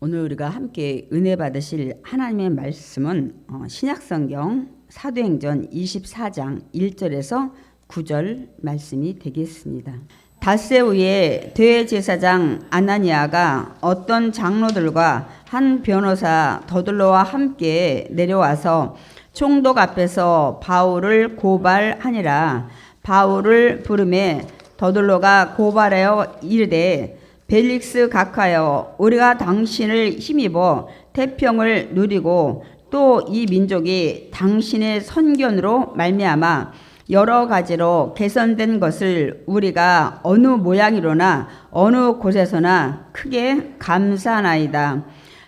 오늘 우리가 함께 은혜 받으실 하나님의 말씀은 신약성경 사도행전 24장 1절에서 9절 말씀이 되겠습니다. 닷새 후에 대제사장 아나니아가 어떤 장로들과 한 변호사 더둘러와 함께 내려와서 총독 앞에서 바울을 고발하니라. 바울을 부르매 더둘러가 고발하여 이르되 벨릭스 각하여, 우리가 당신을 힘입어 태평을 누리고 또 이 민족이 당신의 선견으로 말미암아 여러 가지로 개선된 것을 우리가 어느 모양이로나 어느 곳에서나 크게 감사하나이다.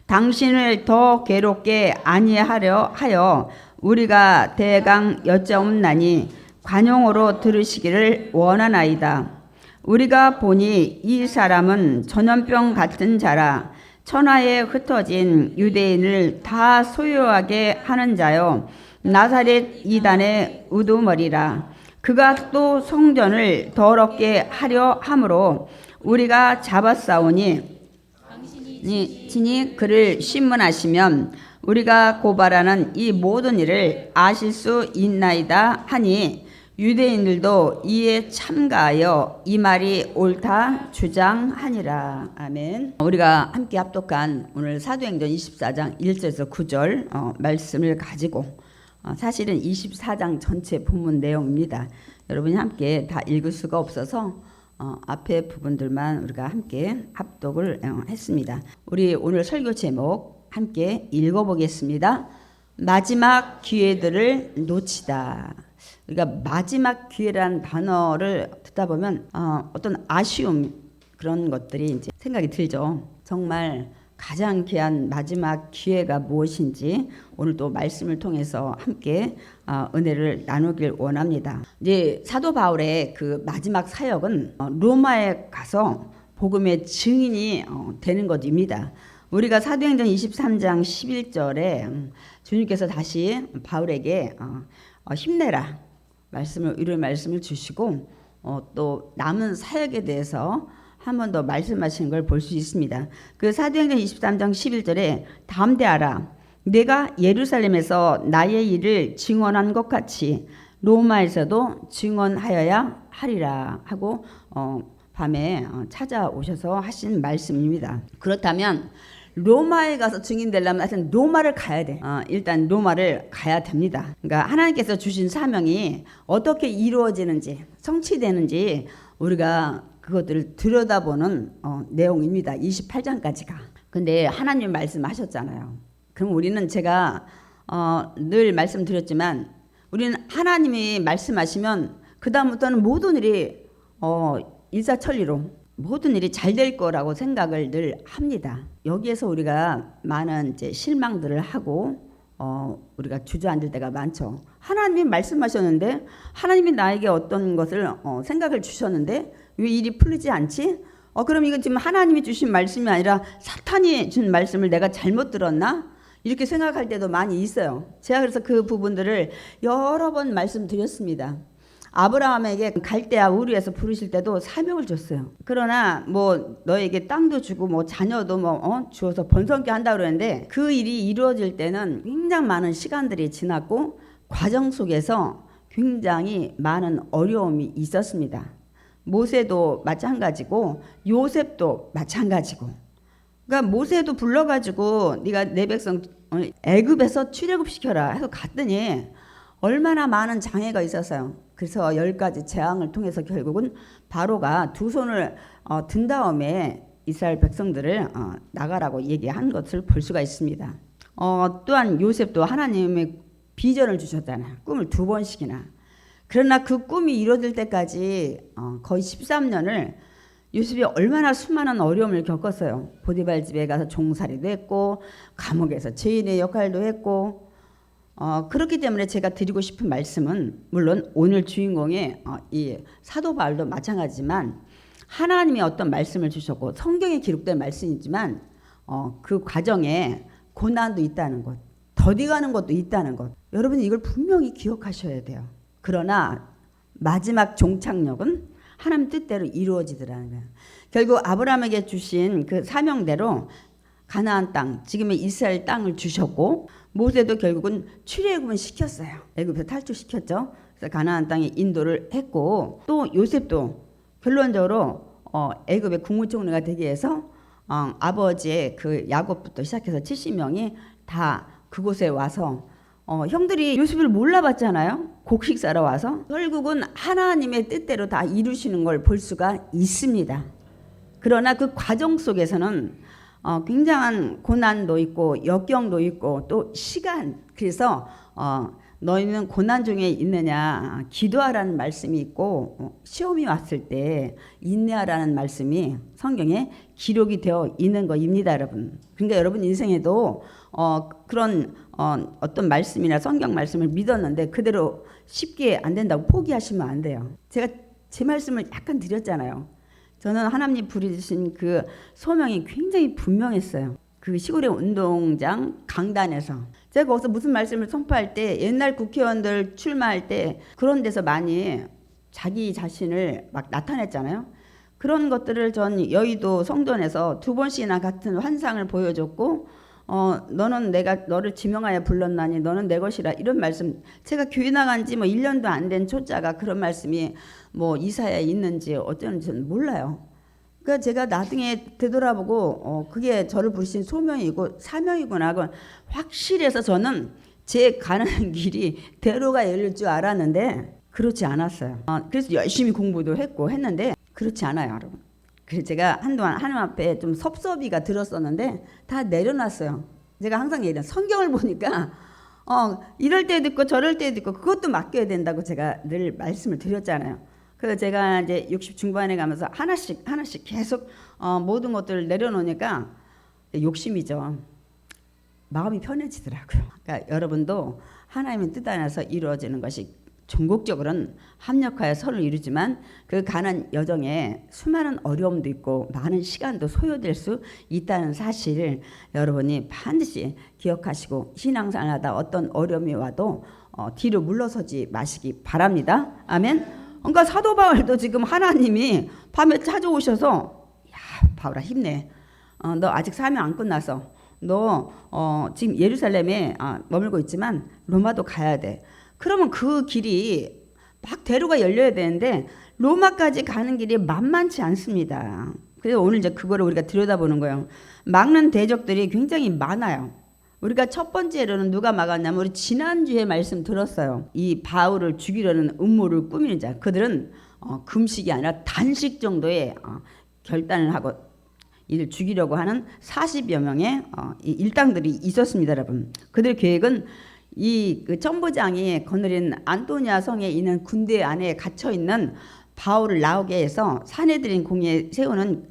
당신을 더 괴롭게 아니하려 하여 우리가 대강 여짜옵나니 관용으로 들으시기를 원하나이다. 우리가 보니 이 사람은 전염병 같은 자라. 천하에 흩어진 유대인을 다 소유하게 하는 자요, 나사렛 이단의 우두머리라. 그가 또 성전을 더럽게 하려 함으로 우리가 잡았사오니 진이 그를 신문하시면 우리가 고발하는 이 모든 일을 아실 수 있나이다 하니, 유대인들도 이에 참가하여 이 말이 옳다 주장하니라. 아멘. 우리가 함께 합독한 오늘 사도행전 24장 1절에서 9절 말씀을 가지고 사실은 24장 전체 본문 내용입니다. 여러분이 함께 다 읽을 수가 없어서 앞에 부분들만 우리가 함께 합독을 했습니다. 우리 오늘 설교 제목 함께 읽어보겠습니다. 마지막 기회들을 놓치다. 우리가 마지막 기회라는 단어를 듣다 보면 어떤 아쉬움, 그런 것들이 이제 생각이 들죠. 정말 가장 귀한 마지막 기회가 무엇인지 오늘 또 말씀을 통해서 함께 은혜를 나누길 원합니다. 이제 사도 바울의 그 마지막 사역은 로마에 가서 복음의 증인이 되는 것입니다. 우리가 사도행전 23장 11절에 주님께서 다시 바울에게 힘내라 이런 말씀을 주시고 또 남은 사역에 대해서 한 번 더 말씀하시는 걸 볼 수 있습니다. 그 사도행전 23장 11절에 담대하라. 내가 예루살렘에서 나의 일을 증언한 것 같이 로마에서도 증언하여야 하리라 하고 밤에 찾아오셔서 하신 말씀입니다. 그렇다면 로마에 가서 증인되려면 하여튼 로마를 가야 돼. 일단 로마를 가야 됩니다. 그러니까 하나님께서 주신 사명이 어떻게 이루어지는지, 성취되는지 우리가 그것들을 들여다보는 내용입니다. 28장까지가. 근데 하나님 말씀하셨잖아요. 그럼 우리는 제가 늘 말씀드렸지만 우리는 하나님이 말씀하시면 그 다음부터는 모든 일이 일사천리로 모든 일이 잘 될 거라고 생각을 늘 합니다. 여기에서 우리가 많은 이제 실망들을 하고 우리가 주저앉을 때가 많죠. 하나님이 말씀하셨는데, 하나님이 나에게 어떤 것을 생각을 주셨는데 왜 일이 풀리지 않지? 그럼 이건 지금 하나님이 주신 말씀이 아니라 사탄이 준 말씀을 내가 잘못 들었나? 이렇게 생각할 때도 많이 있어요. 제가 그래서 그 부분들을 여러 번 말씀드렸습니다. 아브라함에게 갈대아 우르에서 부르실 때도 사명을 줬어요. 그러나 뭐 너에게 땅도 주고 뭐 자녀도 주어서 번성케 한다 그러는데 그 일이 이루어질 때는 굉장히 많은 시간들이 지났고 과정 속에서 굉장히 많은 어려움이 있었습니다. 모세도 마찬가지고 요셉도 마찬가지고. 그러니까 모세도 불러가지고 네가 내 백성 애굽에서 출애굽시켜라 해서 갔더니 얼마나 많은 장애가 있었어요. 그래서 10가지 재앙을 통해서 결국은 바로가 두 손을 든 다음에 이스라엘 백성들을 나가라고 얘기한 것을 볼 수가 있습니다. 또한 요셉도 하나님의 비전을 주셨잖아요. 꿈을 2번씩이나. 그러나 그 꿈이 이루어질 때까지 거의 13년을 요셉이 얼마나 수많은 어려움을 겪었어요. 보디발 집에 가서 종살이도 했고 감옥에서 죄인의 역할도 했고 그렇기 때문에 제가 드리고 싶은 말씀은 물론 오늘 주인공의 이 사도 바울도 마찬가지지만 하나님이 어떤 말씀을 주셨고 성경에 기록된 말씀이지만 그 과정에 고난도 있다는 것, 더디가는 것도 있다는 것, 여러분이 이걸 분명히 기억하셔야 돼요. 그러나 마지막 종착역은 하나님 뜻대로 이루어지더라는 거예요. 결국 아브라함에게 주신 그 사명대로 가나안 땅, 지금의 이스라엘 땅을 주셨고 모세도 결국은 출애굽은 시켰어요. 애굽에서 탈출시켰죠. 그래서 가나안 땅에 인도를 했고 또 요셉도 결론적으로 애굽의 국무총리가 되기 위해서 아버지의 그 야곱부터 시작해서 70명이 다 그곳에 와서 형들이 요셉을 몰라봤잖아요. 곡식 사러 와서 결국은 하나님의 뜻대로 다 이루시는 걸 볼 수가 있습니다. 그러나 그 과정 속에서는 굉장한 고난도 있고 역경도 있고 또 시간, 그래서 너희는 고난 중에 있느냐 기도하라는 말씀이 있고 시험이 왔을 때 인내하라는 말씀이 성경에 기록이 되어 있는 것입니다, 여러분. 그러니까 여러분 인생에도 그런 어떤 말씀이나 성경 말씀을 믿었는데 그대로 쉽게 안 된다고 포기하시면 안 돼요. 제가 제 말씀을 약간 드렸잖아요. 저는 하나님 부르신 그 소명이 굉장히 분명했어요. 그 시골의 운동장 강단에서 제가 거기서 무슨 말씀을 선포할 때 옛날 국회의원들 출마할 때 그런 데서 많이 자기 자신을 막 나타냈잖아요. 그런 것들을 전 여의도 성전에서 2번씩이나 같은 환상을 보여줬고 너는 내가 너를 지명하여 불렀나니 너는 내 것이라, 이런 말씀, 제가 교회 나간 지 뭐 1년도 안 된 초짜가 그런 말씀이 뭐 이사야에 있는지 어쩌는지는 몰라요. 그러니까 제가 나중에 되돌아보고 그게 저를 부르신 소명이고 사명이구나 그건 확실해서 저는 제 가는 길이 대로가 열릴 줄 알았는데 그렇지 않았어요. 그래서 열심히 공부도 했는데 그렇지 않아요, 여러분. 그래서 제가 한동안 하나님 앞에 좀 섭섭이가 들었었는데 다 내려놨어요. 제가 항상 얘기해요. 성경을 보니까 이럴 때도 있고 저럴 때도 있고 그것도 맡겨야 된다고 제가 늘 말씀을 드렸잖아요. 그래서 제가 이제 60 중반에 가면서 하나씩 계속 모든 것들을 내려놓으니까 욕심이죠. 마음이 편해지더라고요. 그러니까 여러분도 하나님의 뜻 안에서 이루어지는 것이 전국적으로는 합력하여 선을 이루지만 그 가는 여정에 수많은 어려움도 있고 많은 시간도 소요될 수 있다는 사실을 여러분이 반드시 기억하시고 신앙생활하다 어떤 어려움이 와도 뒤로 물러서지 마시기 바랍니다. 아멘. 그러니까 사도 바울도 지금 하나님이 밤에 찾아오셔서 야 바울아 힘내. 너 아직 사명 안 끝나서 너 지금 예루살렘에 머물고 있지만 로마도 가야 돼. 그러면 그 길이 막 대로가 열려야 되는데 로마까지 가는 길이 만만치 않습니다. 그래서 오늘 이제 그거를 우리가 들여다보는 거예요. 막는 대적들이 굉장히 많아요. 우리가 첫 번째로는 누가 막았냐면 우리 지난주에 말씀 들었어요. 이 바울을 죽이려는 음모를 꾸미는 자, 그들은 금식이 아니라 단식 정도의 결단을 하고 이를 죽이려고 하는 40여 명의 이 일당들이 있었습니다, 여러분. 그들 계획은 그 천부장이 거느린 안토니아 성에 있는 군대 안에 갇혀 있는 바울을 나오게 해서 사내들인 공에 세우는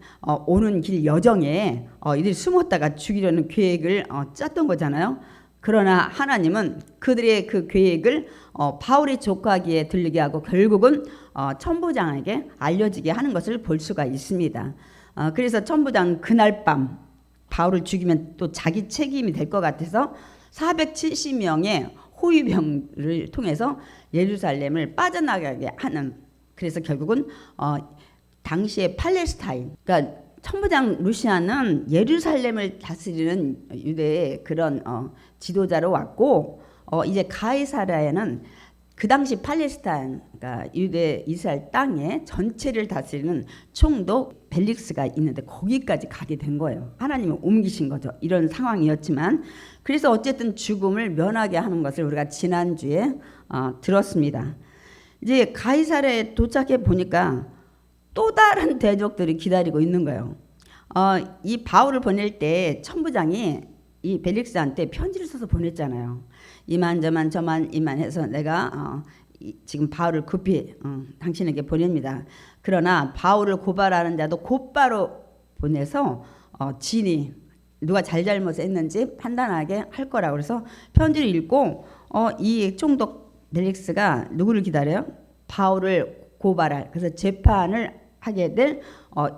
오는 길 여정에 이들이 숨었다가 죽이려는 계획을 짰던 거잖아요. 그러나 하나님은 그들의 그 계획을 바울의 조카에게 들리게 하고 결국은 천부장에게 알려지게 하는 것을 볼 수가 있습니다. 그래서 천부장 그날 밤 바울을 죽이면 또 자기 책임이 될 것 같아서 470명의 호위병을 통해서 예루살렘을 빠져나가게 하는, 그래서 결국은 당시의 팔레스타인, 그러니까 천부장 루시아는 예루살렘을 다스리는 유대의 그런 지도자로 왔고 이제 가이사랴에는 그 당시 팔레스타인, 그러니까 유대 이스라엘 땅의 전체를 다스리는 총독 벨릭스가 있는데 거기까지 가게 된 거예요. 하나님이 옮기신 거죠. 이런 상황이었지만 그래서 어쨌든 죽음을 면하게 하는 것을 우리가 지난주에 들었습니다. 이제 가이사랴에 도착해 보니까 또 다른 대적들이 기다리고 있는 거예요. 이 바울을 보낼 때 천부장이 이 벨릭스한테 편지를 써서 보냈잖아요. 이만저만 저만 이만해서 내가 지금 바울을 급히 당신에게 보냅니다. 그러나 바울을 고발하는 자도 곧바로 보내서 진이 누가 잘잘못을 했는지 판단하게 할 거라고 그래서 편지를 읽고 이 총독 벨릭스가 누구를 기다려요? 바울을 고발할, 그래서 재판을 하게 될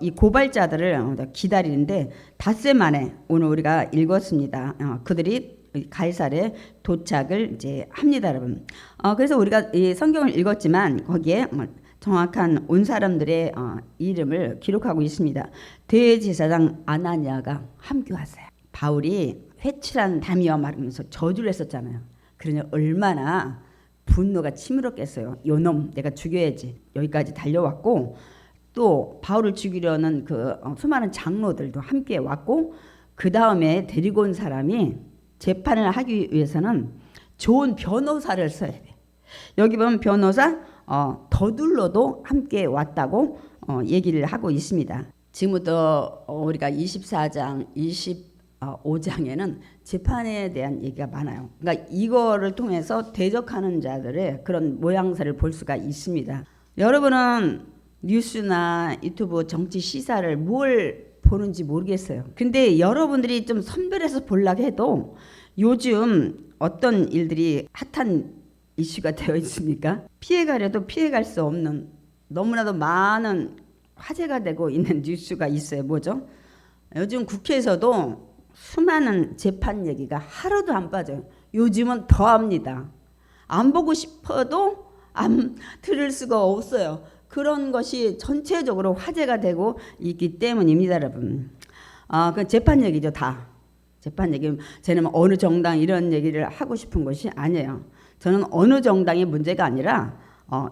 이 고발자들을 기다리는데 닷새 만에 오늘 우리가 읽었습니다. 그들이 가이사랴에 도착을 이제 합니다, 여러분. 그래서 우리가 이 성경을 읽었지만 거기에 정확한 온 사람들의 이름을 기록하고 있습니다. 대제사장 아나니아가 함께 왔어요. 바울이 회칠한 담이여 말하면서 저주를 했었잖아요. 그러니 얼마나 분노가 치밀었겠어요. 요놈 내가 죽여야지. 여기까지 달려왔고 또 바울을 죽이려는 그 수많은 장로들도 함께 왔고 그 다음에 데리고 온 사람이 재판을 하기 위해서는 좋은 변호사를 써야 돼. 여기 보면 변호사 더둘러도 함께 왔다고 얘기를 하고 있습니다. 지금부터 우리가 24장, 25장에는 재판에 대한 얘기가 많아요. 그러니까 이거를 통해서 대적하는 자들의 그런 모양새를 볼 수가 있습니다. 여러분은 뉴스나 유튜브 정치 시사를 뭘 보는지 모르겠어요. 근데 여러분들이 좀 선별해서 보려고 해도 요즘 어떤 일들이 핫한 이슈가 되어 있습니까? 피해가려도 피해갈 수 없는 너무나도 많은 화제가 되고 있는 뉴스가 있어요. 뭐죠? 요즘 국회에서도 수많은 재판 얘기가 하루도 안 빠져요. 요즘은 더 합니다. 안 보고 싶어도 안 들을 수가 없어요. 그런 것이 전체적으로 화제가 되고 있기 때문입니다, 여러분. 그 재판 얘기죠, 다. 재판 얘기. 저는 어느 정당 이런 얘기를 하고 싶은 것이 아니에요. 저는 어느 정당의 문제가 아니라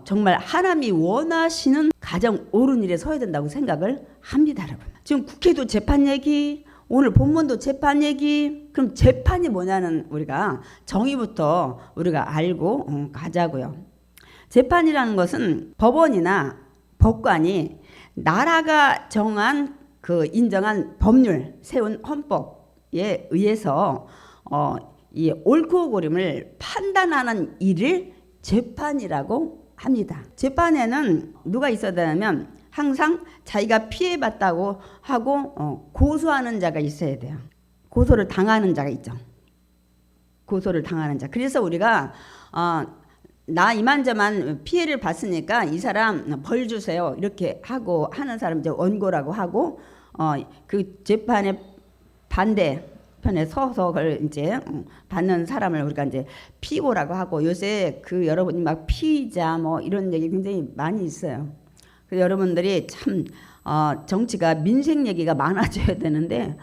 정말 하나님이 원하시는 가장 옳은 일에 서야 된다고 생각을 합니다, 여러분. 지금 국회도 재판 얘기, 오늘 본문도 재판 얘기. 그럼 재판이 뭐냐는 우리가 정의부터 우리가 알고 가자고요. 재판이라는 것은 법원이나 법관이 나라가 정한 그 인정한 법률, 세운 헌법에 의해서 이 옳고 그름을 판단하는 일을 재판이라고 합니다. 재판에는 누가 있어야 되냐면 항상 자기가 피해봤다고 하고 고소하는 자가 있어야 돼요. 고소를 당하는 자가 있죠. 고소를 당하는 자. 그래서 우리가 나 이만저만 피해를 봤으니까 이 사람 벌 주세요 이렇게 하고 하는 사람 이제 원고라고 하고 그 재판의 반대편에 서서 그걸 이제 받는 사람을 우리가 이제 피고라고 하고 요새 그 여러분이 막 피의자 뭐 이런 얘기 굉장히 많이 있어요. 그래서 여러분들이 참 정치가 민생 얘기가 많아져야 되는데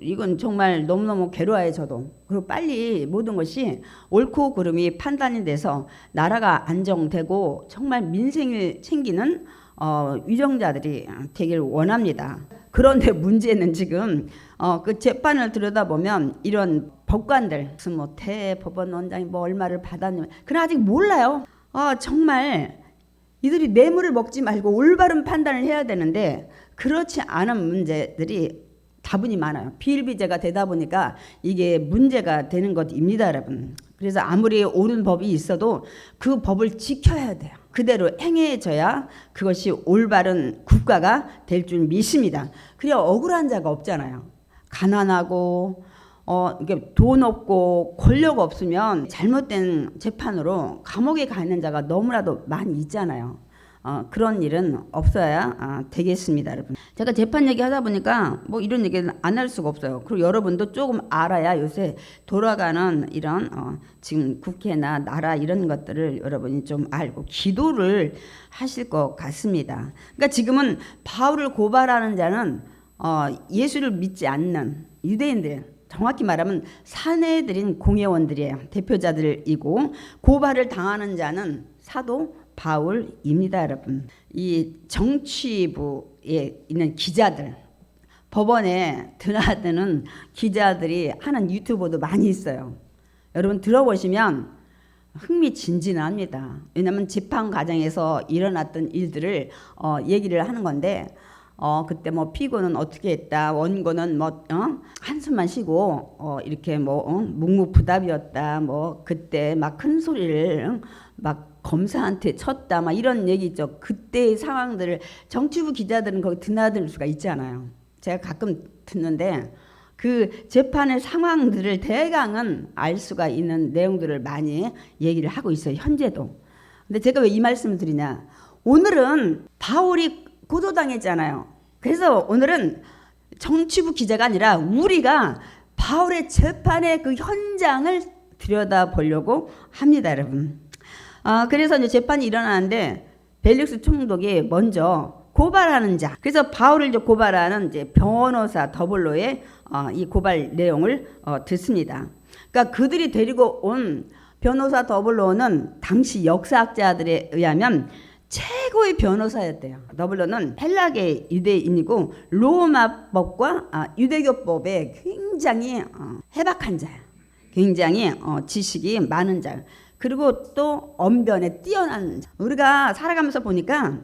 이건 정말 너무너무 괴로워요, 저도. 그리고 빨리 모든 것이 옳고 그름이 판단이 돼서 나라가 안정되고 정말 민생을 챙기는 위정자들이 되길 원합니다. 그런데 문제는 지금 그 재판을 들여다보면 이런 법관들, 무슨 뭐 대법원원장이 뭐 얼마를 받았냐면 그건 아직 몰라요. 정말 이들이 뇌물을 먹지 말고 올바른 판단을 해야 되는데 그렇지 않은 문제들이 다분히 많아요. 비일비재가 되다 보니까 이게 문제가 되는 것입니다, 여러분. 그래서 아무리 옳은 법이 있어도 그 법을 지켜야 돼요. 그대로 행해져야 그것이 올바른 국가가 될 줄 믿습니다. 그래야 억울한 자가 없잖아요. 가난하고 이게 돈 없고 권력 없으면 잘못된 재판으로 감옥에 가 있는 자가 너무나도 많이 있잖아요. 그런 일은 없어야 되겠습니다, 여러분. 제가 재판 얘기하다 보니까 뭐 이런 얘기는 안 할 수가 없어요. 그리고 여러분도 조금 알아야 요새 돌아가는 이런 지금 국회나 나라 이런 것들을 여러분이 좀 알고 기도를 하실 것 같습니다. 그러니까 지금은 바울을 고발하는 자는 예수를 믿지 않는 유대인들, 정확히 말하면 사내들인 공회원들이에요. 대표자들이고 고발을 당하는 자는 사도 바울입니다, 여러분. 이 정치부에 있는 기자들, 법원에 드나드는 기자들이 하는 유튜버도 많이 있어요. 여러분 들어보시면 흥미진진합니다. 왜냐하면 재판 과정에서 일어났던 일들을 얘기를 하는 건데 그때 뭐 피고는 어떻게 했다, 원고는 뭐 한숨만 쉬고 이렇게 뭐 묵묵부답이었다, 뭐 그때 막 큰 소리를 막 검사한테 쳤다, 막 이런 얘기 있죠. 그때의 상황들을 정치부 기자들은 거기 드나들 수가 있잖아요. 제가 가끔 듣는데 그 재판의 상황들을 대강은 알 수가 있는 내용들을 많이 얘기를 하고 있어요, 현재도. 근데 제가 왜 이 말씀을 드리냐, 오늘은 바울이 고소당했잖아요. 그래서 오늘은 정치부 기자가 아니라 우리가 바울의 재판의 그 현장을 들여다보려고 합니다, 여러분. 그래서 이제 재판이 일어나는데 벨릭스 총독이 먼저 고발하는 자, 그래서 바울을 이제 고발하는 이제 변호사 더블로의 이 고발 내용을 듣습니다. 그러니까 그들이 데리고 온 변호사 더블로는 당시 역사학자들에 의하면 최고의 변호사였대요. 더블로는 헬라계 유대인이고 로마법과 유대교법에 굉장히 해박한 자야. 굉장히 지식이 많은 자. 그리고 또 언변에 뛰어난 자. 우리가 살아가면서 보니까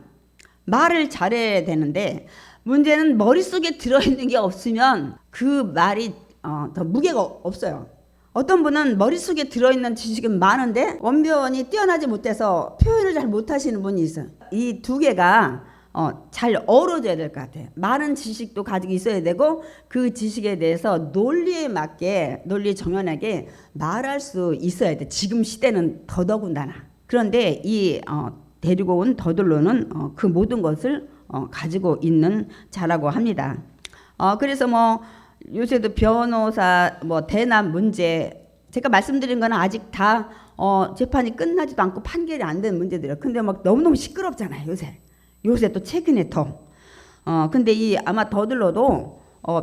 말을 잘해야 되는데 문제는 머릿속에 들어있는 게 없으면 그 말이 더 무게가 없어요. 어떤 분은 머릿속에 들어있는 지식은 많은데 언변이 뛰어나지 못해서 표현을 잘 못하시는 분이 있어요. 이 두 개가 잘 어우러져야 될 것 같아요. 많은 지식도 가지고 있어야 되고 그 지식에 대해서 논리에 맞게 논리 정연하게 말할 수 있어야 돼. 지금 시대는 더더군다나. 그런데 이 데리고 온 더둘로는 그 모든 것을 가지고 있는 자라고 합니다. 그래서 뭐 요새도 변호사 뭐 대납 문제 제가 말씀드린 거는 아직 다 재판이 끝나지도 않고 판결이 안 된 문제들이에요. 근데 막 너무너무 시끄럽잖아요. 요새 또 최근에 더 근데 이 아마 더들러도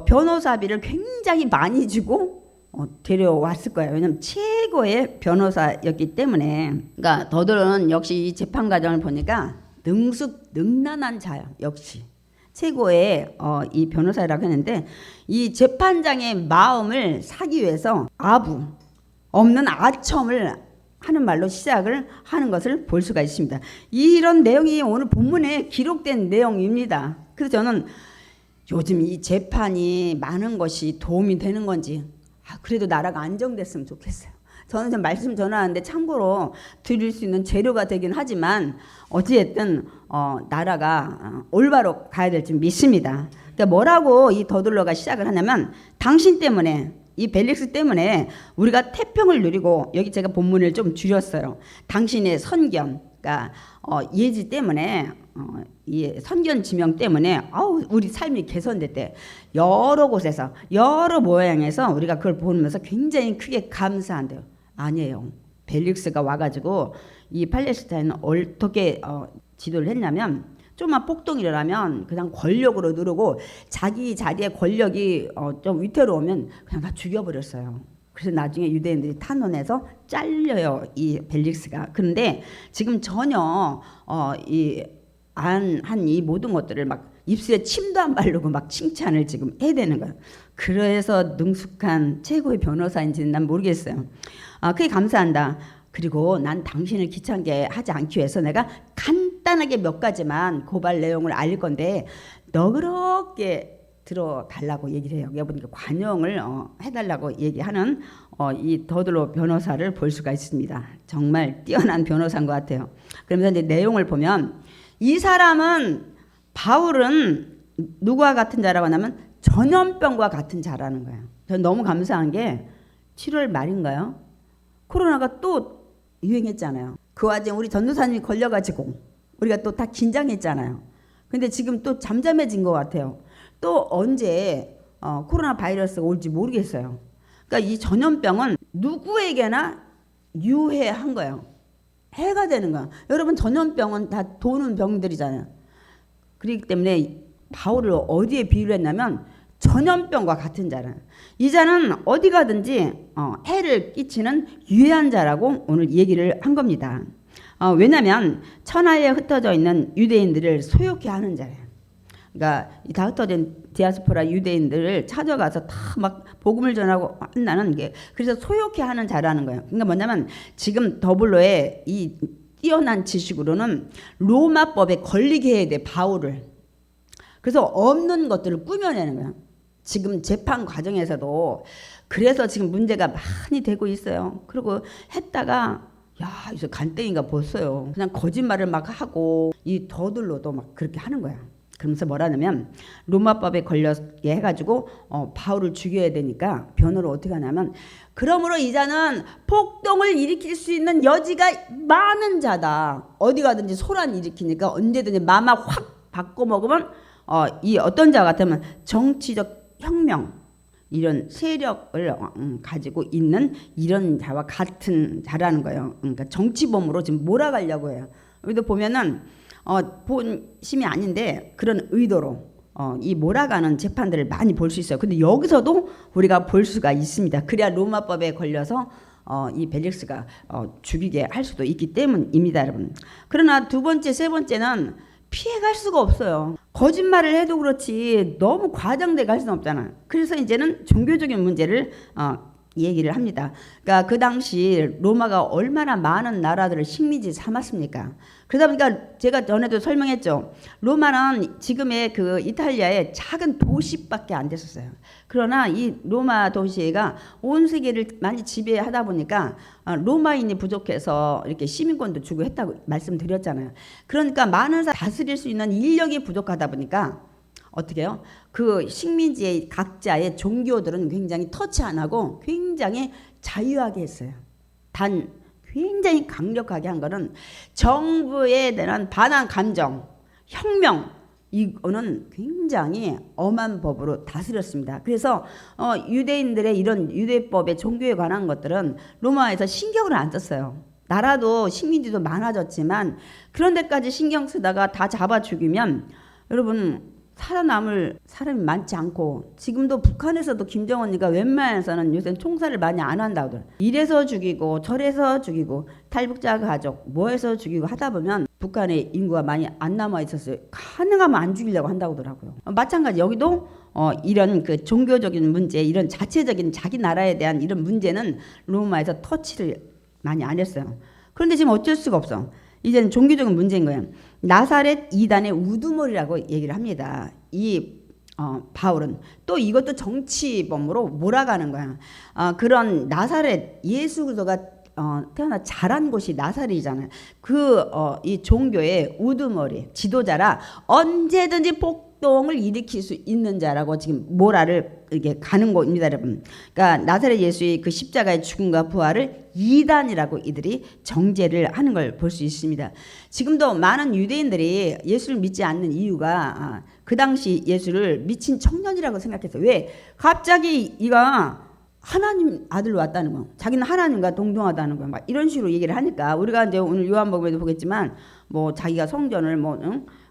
변호사비를 굉장히 많이 주고 데려왔을 거예요. 왜냐면 최고의 변호사였기 때문에. 그러니까 더들러는 역시 이 재판 과정을 보니까 능숙능란한 자예요. 역시 최고의 이 변호사라고 했는데 이 재판장의 마음을 사기 위해서 아부 없는 아첨을 하는 말로 시작을 하는 것을 볼 수가 있습니다. 이런 내용이 오늘 본문에 기록된 내용입니다. 그래서 저는 요즘 이 재판이 많은 것이 도움이 되는 건지 그래도 나라가 안정됐으면 좋겠어요. 저는 지금 말씀 전하는데 참고로 드릴 수 있는 재료가 되긴 하지만 어찌됐든 나라가 올바로 가야 될지 믿습니다. 그러니까 뭐라고 이 더둘러가 시작을 하냐면 당신 때문에 이 벨릭스 때문에 우리가 태평을 누리고 여기 제가 본문을 좀 줄였어요. 당신의 선견 그러니까 예지 때문에 이 선견 지명 때문에 우리 삶이 개선됐대. 여러 곳에서 여러 모양에서 우리가 그걸 보면서 굉장히 크게 감사한대요. 아니에요. 벨릭스가 와가지고 이 팔레스타인은 어떻게 지도를 했냐면 좀만 폭동이 일어나면 그냥 권력으로 누르고 자기 자리의 권력이 좀 위태로우면 그냥 다 죽여버렸어요. 그래서 나중에 유대인들이 탄원해서 잘려요. 이 벨릭스가. 그런데 지금 전혀 이 모든 것들을 막 입술에 침도 안 바르고 막 칭찬을 지금 해야 되는 거예요. 그래서 능숙한 최고의 변호사인지는 난 모르겠어요. 그게 감사한다. 그리고 난 당신을 귀찮게 하지 않기 위해서 내가 간단하게 몇 가지만 고발 내용을 알릴 건데 너그럽게 들어달라고 얘기를 해요. 여기 보니까 관용을 해달라고 얘기하는 이 더들로 변호사를 볼 수가 있습니다. 정말 뛰어난 변호사인 것 같아요. 그러면서 이제 내용을 보면 이 사람은 바울은 누구와 같은 자라고 하냐면 전염병과 같은 자라는 거예요. 전 너무 감사한 게 7월 말인가요? 코로나가 또 유행했잖아요. 그 와중에 우리 전도사님이 걸려가지고 우리가 또 다 긴장했잖아요. 근데 지금 또 잠잠해진 것 같아요. 또 언제 코로나 바이러스가 올지 모르겠어요. 그러니까 이 전염병은 누구에게나 유해한 거예요. 해가 되는 거예요. 여러분 전염병은 다 도는 병들이잖아요. 그렇기 때문에 바울을 어디에 비유를 했냐면 전염병과 같은 자라는. 이 자는 어디 가든지 해를 끼치는 유해한 자라고 오늘 얘기를 한 겁니다. 왜냐하면 천하에 흩어져 있는 유대인들을 소욕해 하는 자예요. 그러니까 다 흩어진 디아스포라 유대인들을 찾아가서 다 막 복음을 전하고 한다는 게 그래서 소욕해 하는 자라는 거예요. 그러니까 뭐냐면 지금 더블로의 이 뛰어난 지식으로는 로마법에 걸리게 해야 돼 바울을. 그래서 없는 것들을 꾸며내는 거예요. 지금 재판 과정에서도 그래서 지금 문제가 많이 되고 있어요. 그리고 했다가 이제 간땡이가 벗어요. 그냥 거짓말을 막 하고 이 더들로도 막 그렇게 하는 거야. 그러면서 뭐라냐면 로마법에 걸려게 해가지고 바울을 죽여야 되니까 변호를 어떻게 하냐면 그러므로 이 자는 폭동을 일으킬 수 있는 여지가 많은 자다. 어디 가든지 소란 일으키니까 언제든지 마마 확 바꿔먹으면 이 어떤 자 같으면 정치적 혁명 이런 세력을 가지고 있는 이런 자와 같은 자라는 거예요. 그러니까 정치범으로 지금 몰아가려고 해요. 여기도 보면은 본심이 아닌데 그런 의도로 이 몰아가는 재판들을 많이 볼 수 있어요. 근데 여기서도 우리가 볼 수가 있습니다. 그래야 로마법에 걸려서 이 벨릭스가 죽이게 할 수도 있기 때문입니다, 여러분. 그러나 두 번째, 세 번째는 피해갈 수가 없어요. 거짓말을 해도 그렇지 너무 과장돼 갈 수는 없잖아요. 그래서 이제는 종교적인 문제를 얘기를 합니다. 그러니까 그 당시 로마가 얼마나 많은 나라들을 식민지 삼았습니까? 그러다 보니까 제가 전에도 설명했죠. 로마는 지금의 그 이탈리아의 작은 도시밖에 안 됐었어요. 그러나 이 로마 도시가 온 세계를 많이 지배하다 보니까 로마인이 부족해서 이렇게 시민권도 주고 했다고 말씀드렸잖아요. 그러니까 많은 사람 다스릴 수 있는 인력이 부족하다 보니까 어떻게 해요? 그 식민지의 각자의 종교들은 굉장히 터치 안 하고 굉장히 자유하게 했어요. 단 굉장히 강력하게 한 거는 정부에 대한 반항 감정, 혁명, 이거는 굉장히 엄한 법으로 다스렸습니다. 그래서 유대인들의 이런 유대법의 종교에 관한 것들은 로마에서 신경을 안 썼어요. 나라도 식민지도 많아졌지만 그런 데까지 신경 쓰다가 다 잡아 죽이면 여러분 살아남을 사람이 많지 않고, 지금도 북한에서도 김정은이가 웬만해서는 요새 총살을 많이 안 한다고 그래요. 이래서 죽이고 저래서 죽이고 탈북자 가족 뭐해서 죽이고 하다 보면 북한의 인구가 많이 안 남아 있었어요. 가능하면 안 죽이려고 한다고 하더라고요. 마찬가지 여기도 이런 그 종교적인 문제, 이런 자체적인 자기 나라에 대한 이런 문제는 로마에서 터치를 많이 안 했어요. 그런데 지금 어쩔 수가 없어. 이제는 종교적인 문제인 거예요. 나사렛 이단의 우두머리라고 얘기를 합니다. 이 바울은 또 이것도 정치범으로 몰아가는 거야. 그런 나사렛 예수 그리스도가 태어나 자란 곳이 나사렛이잖아요. 이 종교의 우두머리 지도자라 언제든지 폭동을 일으킬 수 있는 자라고 지금 모라를 이렇게 가는 곳입니다, 여러분. 그러니까 나사렛 예수의 그 십자가의 죽음과 부활을 이단이라고 이들이 정죄를 하는 걸 볼 수 있습니다. 지금도 많은 유대인들이 예수를 믿지 않는 이유가 그 당시 예수를 미친 청년이라고 생각했어요. 왜? 갑자기 이가 하나님 아들로 왔다는 거, 자기는 하나님과 동등하다는 거, 막 이런 식으로 얘기를 하니까 우리가 이제 오늘 요한복음에도 보겠지만 뭐 자기가 성전을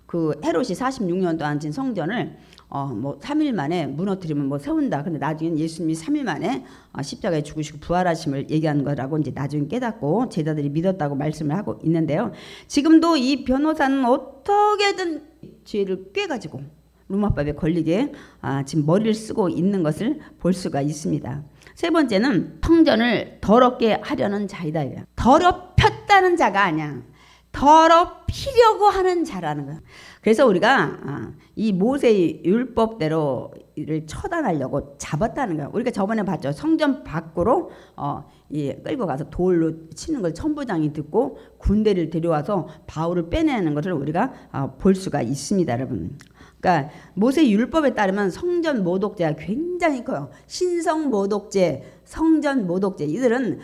그 헤롯이 46년 동안 진 성전을 3일 만에 무너뜨리면 세운다. 근데 나중엔 예수님이 3일 만에 십자가에 죽으시고 부활하심을 얘기하는 거라고 이제 나중에 깨닫고 제자들이 믿었다고 말씀을 하고 있는데요. 지금도 이 변호사는 어떻게든 죄를 꿰가지고 로마법에 걸리게 지금 머리를 쓰고 있는 것을 볼 수가 있습니다. 세 번째는 성전을 더럽게 하려는 자이다. 더럽혔다는 자가 아니야. 더럽히려고 하는 자라는 거야. 그래서 우리가 이 모세의 율법대로 이를 처단하려고 잡았다는 거야. 우리가 저번에 봤죠. 성전 밖으로 끌고 가서 돌로 치는 걸 천부장이 듣고 군대를 데려와서 바울을 빼내는 것을 우리가 볼 수가 있습니다, 여러분. 그러니까 모세 율법에 따르면 성전 모독죄가 굉장히 커요. 신성 모독죄, 성전 모독죄, 이들은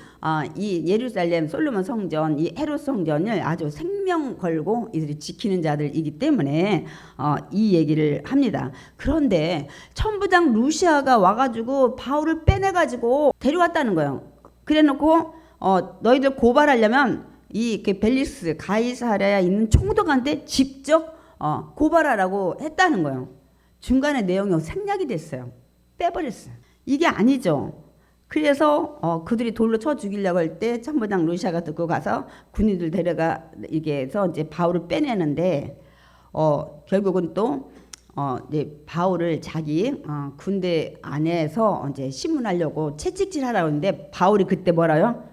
이 예루살렘 솔로몬 성전, 이 헤롯 성전을 아주 생명 걸고 이들이 지키는 자들이기 때문에 이 얘기를 합니다. 그런데 천부장 루시아가 와가지고 바울을 빼내가지고 데려왔다는 거예요. 그래놓고 너희들 고발하려면 그 벨릭스 가이사랴에 있는 총독한테 직접 고발하라고 했다는 거예요. 중간에 내용이 생략이 됐어요. 빼버렸어요. 이게 아니죠. 그래서 그들이 돌로 쳐 죽이려고 할 때 천부장 루시아가 듣고 가서 군인들 데려가 이게 해서 이제 바울을 빼내는데 결국은 또 이제 바울을 자기 군대 안에서 이제 신문하려고 채찍질하라고 했는데 바울이 그때 뭐라요?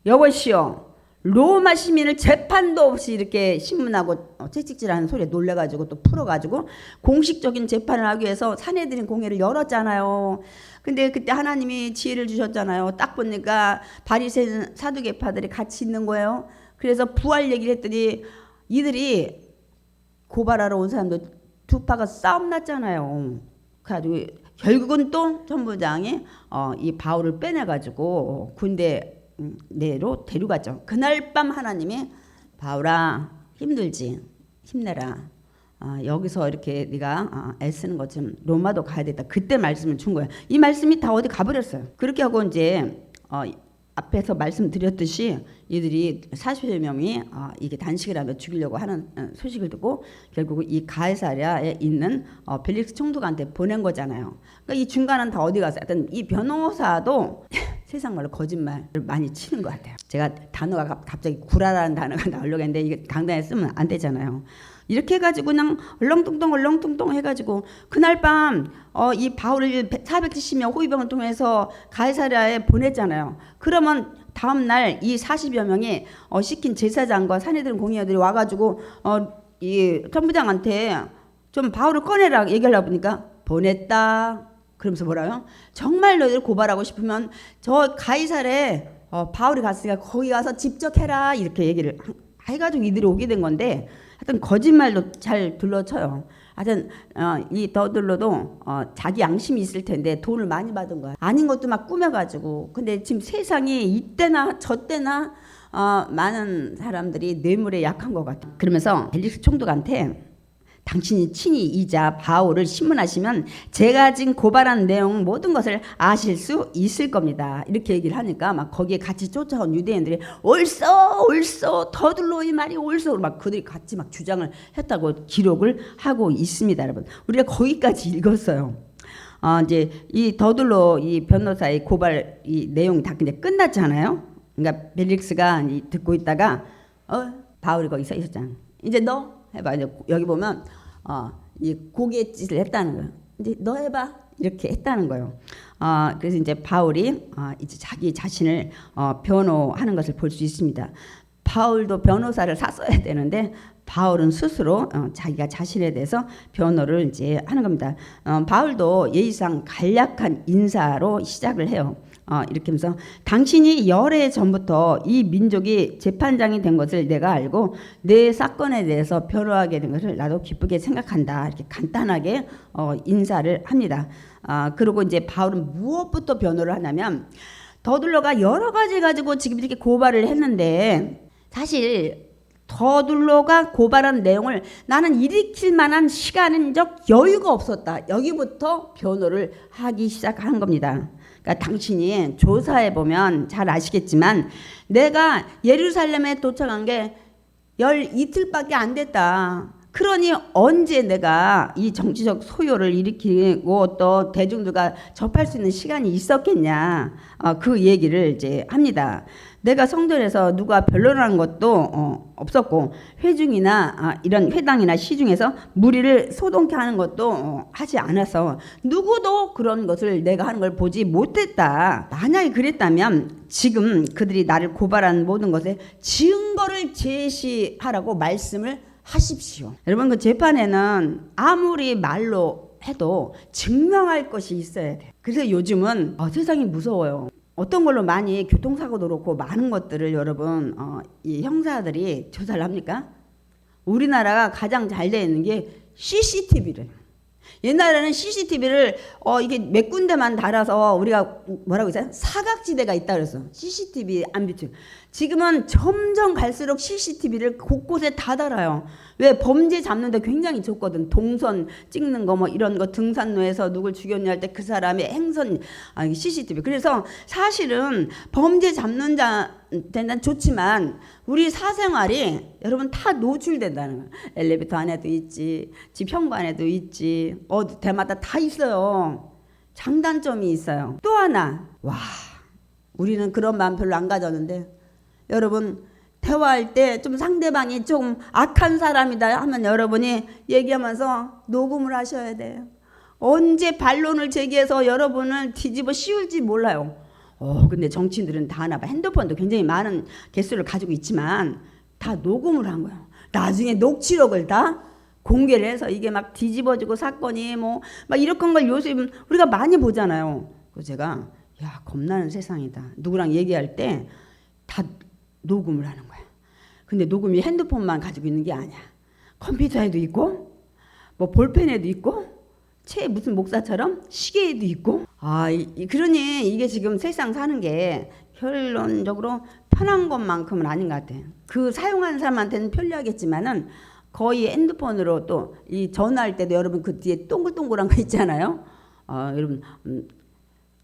여보시오, 로마 시민을 재판도 없이 이렇게 신문하고 채찍질하는 소리에 놀래가지고 또 풀어가지고 공식적인 재판을 하기 위해서 산헤드린 공회를 열었잖아요. 근데 그때 하나님이 지혜를 주셨잖아요. 딱 보니까 바리새인 사두개파들이 같이 있는 거예요. 그래서 부활 얘기를 했더니 이들이 고발하러 온 사람도 두 파가 싸움 났잖아요. 그래가지고 결국은 또 천부장이 이 바울을 빼내가지고 군대 내로 데려갔죠. 그날 밤 하나님이 바울아 힘들지, 힘내라. 여기서 이렇게 네가 애쓰는 것처럼 로마도 가야 되겠다. 그때 말씀을 준 거예요. 이 말씀이 다 어디 가버렸어요. 그렇게 하고 이제 앞에서 말씀드렸듯이 이들이 40여 명이 이게 단식을 하며 죽이려고 하는 소식을 듣고 결국 이 가이사랴에 있는 벨릭스 총독한테 보낸 거잖아요. 그러니까 이 중간은 다 어디 가서 하여튼 이 변호사도 세상 말로 거짓말을 많이 치는 것 같아요. 제가 단어가 갑자기 구라라는 단어가 나오려고 했는데 이게 강단에 쓰면 안 되잖아요. 이렇게 해가지고 그냥 얼렁뚱땅 해가지고 그날 밤 이 바울을 470명 호위병을 통해서 가이사랴에 보냈잖아요. 그러면 다음날 이 40여 명이 시킨 제사장과 사내들 공의원들이 와가지고 이 천부장한테 좀 바울을 꺼내라 얘기하려고 보니까 보냈다. 그러면서 뭐라요? 정말 너희들 고발하고 싶으면 저 가이사랴에 바울이 갔으니까 거기 가서 직접 해라 이렇게 얘기를 해가지고 이들이 오게 된 건데 하여튼 거짓말도 잘 둘러쳐요. 하여튼 이 더들로도 자기 양심이 있을 텐데 돈을 많이 받은 거야. 아닌 것도 막 꾸며가지고. 근데 지금 세상이 이때나 저때나 많은 사람들이 뇌물에 약한 것 같아. 그러면서 벨릭스 총독한테 당신이 친히 이자 바울을 신문하시면 제가 지금 고발한 내용 모든 것을 아실 수 있을 겁니다. 이렇게 얘기를 하니까 막 거기에 같이 쫓아온 유대인들이 옳소 더들로의 말이 옳소 막 그들이 같이 막 주장을 했다고 기록을 하고 있습니다. 여러분 우리가 거기까지 읽었어요. 이제 이 더들로 이 변호사의 고발 이 내용이 다 이제 끝났잖아요. 그러니까 벨릭스가 듣고 있다가 바울이 거기 서 있었잖아. 이제 너 해봐. 이제 여기 보면 이 고갯짓을 했다는 거예요. 이제 너 해봐 이렇게 했다는 거예요. 그래서 이제 바울이 이제 자기 자신을 변호하는 것을 볼 수 있습니다. 바울도 변호사를 샀어야 되는데 바울은 스스로 자기가 자신에 대해서 변호를 이제 하는 겁니다. 바울도 예의상 간략한 인사로 시작을 해요. 이렇게 하면서 당신이 열해 전부터 이 민족이 재판장이 된 것을 내가 알고 내 사건에 대해서 변호하게 된 것을 나도 기쁘게 생각한다. 이렇게 간단하게 인사를 합니다. 그리고 이제 바울은 무엇부터 변호를 하냐면 더둘러가 여러 가지 가지고 지금 이렇게 고발을 했는데 사실 더둘러가 고발한 내용을 나는 일으킬 만한 시간적 여유가 없었다. 여기부터 변호를 하기 시작한 겁니다. 그러니까 당신이 조사해 보면 잘 아시겠지만 내가 예루살렘에 도착한 게 이틀밖에 안 됐다. 그러니 언제 내가 이 정치적 소요를 일으키고 또 대중들과 접할 수 있는 시간이 있었겠냐. 그 얘기를 이제 합니다. 내가 성전에서 누가 변론하는 것도 없었고 회중이나 이런 회당이나 시중에서 무리를 소동케 하는 것도 하지 않아서 누구도 그런 것을 내가 하는 걸 보지 못했다. 만약에 그랬다면 지금 그들이 나를 고발한 모든 것에 증거를 제시하라고 말씀을 하십시오. 여러분 그 재판에는 아무리 말로 해도 증명할 것이 있어야 돼요. 그래서 요즘은 세상이 무서워요. 어떤 걸로 많이 교통사고도 그렇고 많은 것들을 여러분 이 형사들이 조사를 합니까? 우리나라가 가장 잘 되어 있는 게 CCTV를. 옛날에는 CCTV를 이게 몇 군데만 달아서 우리가 뭐라고 했어요? 사각지대가 있다 그랬어. CCTV 안 비추. 지금은 점점 갈수록 CCTV를 곳곳에 다 달아요. 왜? 범죄 잡는데 굉장히 좋거든. 동선 찍는 거 뭐 이런 거 등산로에서 누굴 죽였냐 할 때 그 사람의 행선 CCTV. 그래서 사실은 범죄 잡는 자한테는 좋지만 우리 사생활이 여러분 다 노출된다는 거예요. 엘리베이터 안에도 있지, 집 현관에도 있지, 어디 대마다 다 있어요. 장단점이 있어요. 또 하나, 우리는 그런 마음 별로 안 가졌는데 여러분 대화할 때 좀 상대방이 좀 악한 사람이다 하면 여러분이 얘기하면서 녹음을 하셔야 돼요. 언제 반론을 제기해서 여러분을 뒤집어 씌울지 몰라요. 근데 정치인들은 다 하나 봐. 핸드폰도 굉장히 많은 개수를 가지고 있지만 다 녹음을 한 거예요. 나중에 녹취록을 다 공개를 해서 이게 막 뒤집어지고 사건이 뭐 막 이런 걸 요즘 우리가 많이 보잖아요. 그래서 제가 겁나는 세상이다. 누구랑 얘기할 때 다 녹음을 하는 거야. 근데 녹음이 핸드폰만 가지고 있는 게 아니야. 컴퓨터에도 있고 뭐 볼펜에도 있고 무슨 목사처럼 시계에도 있고 그러니 이게 지금 세상 사는 게 결론적으로 편한 것만큼은 아닌 것 같아. 그 사용하는 사람한테는 편리하겠지만은 거의 핸드폰으로 또 이 전화할 때도 여러분 그 뒤에 동글동글한 거 있잖아요. 여러분